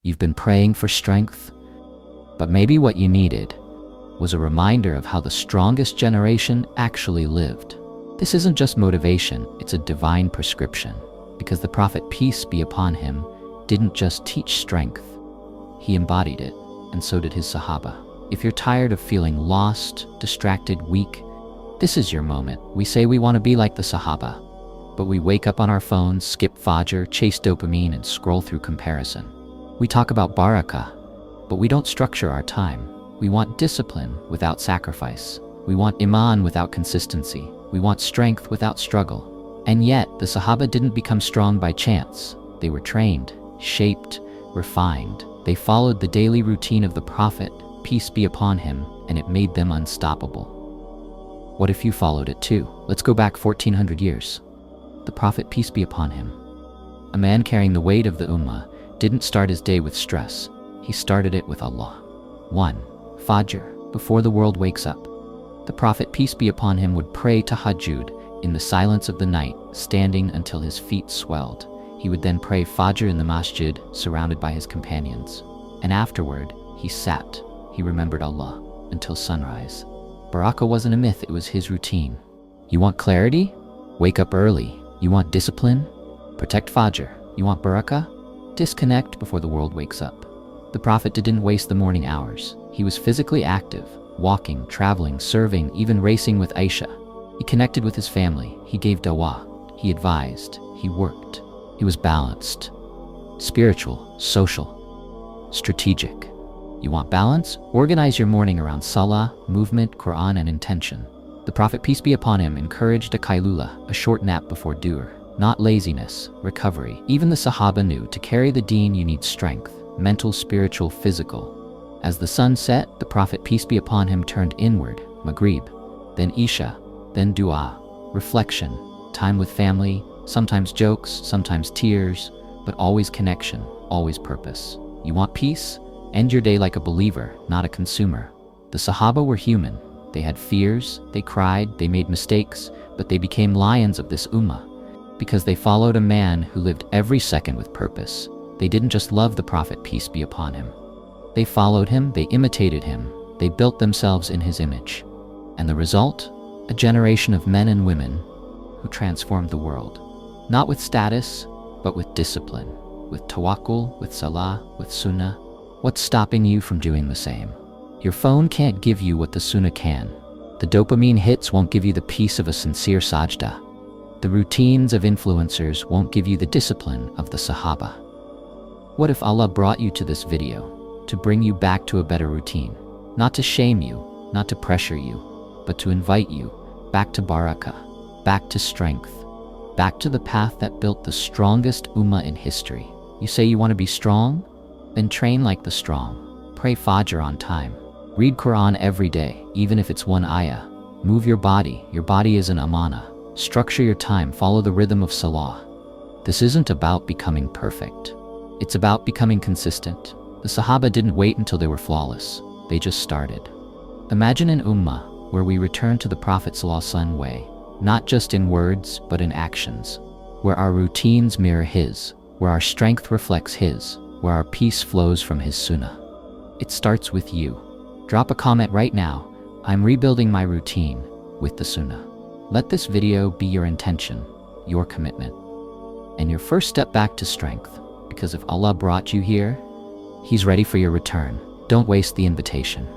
You've been praying for strength, but maybe what you needed was a reminder of how the strongest generation actually lived. This isn't just motivation, it's a divine prescription, because the Prophet, peace be upon him, didn't just teach strength, he embodied it, and so did his Sahaba. If you're tired of feeling lost, distracted, weak, this is your moment. We say we want to be like the Sahaba, but we wake up on our phones, skip Fajr, chase dopamine, and scroll through comparison. We talk about barakah, but we don't structure our time. We want discipline without sacrifice. We want iman without consistency. We want strength without struggle. And yet, the Sahaba didn't become strong by chance. They were trained, shaped, refined. They followed the daily routine of the Prophet, peace be upon him, and it made them unstoppable. What if you followed it too? Let's go back 1400 years. The Prophet, peace be upon him, a man carrying the weight of the Ummah, didn't start his day with stress. He started it with Allah. 1. Fajr, before the world wakes up. The Prophet, peace be upon him, would pray tahajjud in the silence of the night, standing until his feet swelled. He would then pray Fajr in the masjid, surrounded by his companions. And afterward, he sat. He remembered Allah until sunrise. Barakah wasn't a myth, it was his routine. You want clarity? Wake up early. You want discipline? Protect Fajr. You want barakah? Disconnect before the world wakes up. The Prophet didn't waste the morning hours. He was physically active, walking, traveling, serving, even racing with Aisha. He connected with his family. He gave dawah. He advised. He worked. He was balanced. Spiritual, social, strategic. You want balance? Organize your morning around salah, movement, Quran, and intention. The Prophet, peace be upon him, encouraged a kailula, a short nap before dur. Not laziness, recovery. Even the Sahaba knew to carry the deen you need strength, mental, spiritual, physical. As the sun set, the Prophet, peace be upon him, turned inward, Maghrib, then Isha, then dua, reflection, time with family, sometimes jokes, sometimes tears, but always connection, always purpose. You want peace? End your day like a believer, not a consumer. The Sahaba were human. They had fears, they cried, they made mistakes, but they became lions of this ummah because they followed a man who lived every second with purpose. They didn't just love the Prophet, peace be upon him. They followed him, they imitated him, they built themselves in his image. And the result? A generation of men and women who transformed the world. Not with status, but with discipline, with tawakkul, with salah, with sunnah. What's stopping you from doing the same? Your phone can't give you what the sunnah can. The dopamine hits won't give you the peace of a sincere sajda. The routines of influencers won't give you the discipline of the Sahaba. What if Allah brought you to this video to bring you back to a better routine? Not to shame you, not to pressure you, but to invite you back to barakah, back to strength, back to the path that built the strongest ummah in history. You say you want to be strong? Then train like the strong. Pray Fajr on time. Read Quran every day, even if it's one ayah. Move your body is an amanah. Structure your time, follow the rhythm of salah. This isn't about becoming perfect. It's about becoming consistent. The Sahaba didn't wait until they were flawless. They just started. Imagine an ummah where we return to the Prophet ﷺ way, not just in words, but in actions, where our routines mirror his, where our strength reflects his, where our peace flows from his sunnah. It starts with you. Drop a comment right now. I'm rebuilding my routine with the sunnah. Let this video be your intention, your commitment, and your first step back to strength. Because if Allah brought you here, He's ready for your return. Don't waste the invitation.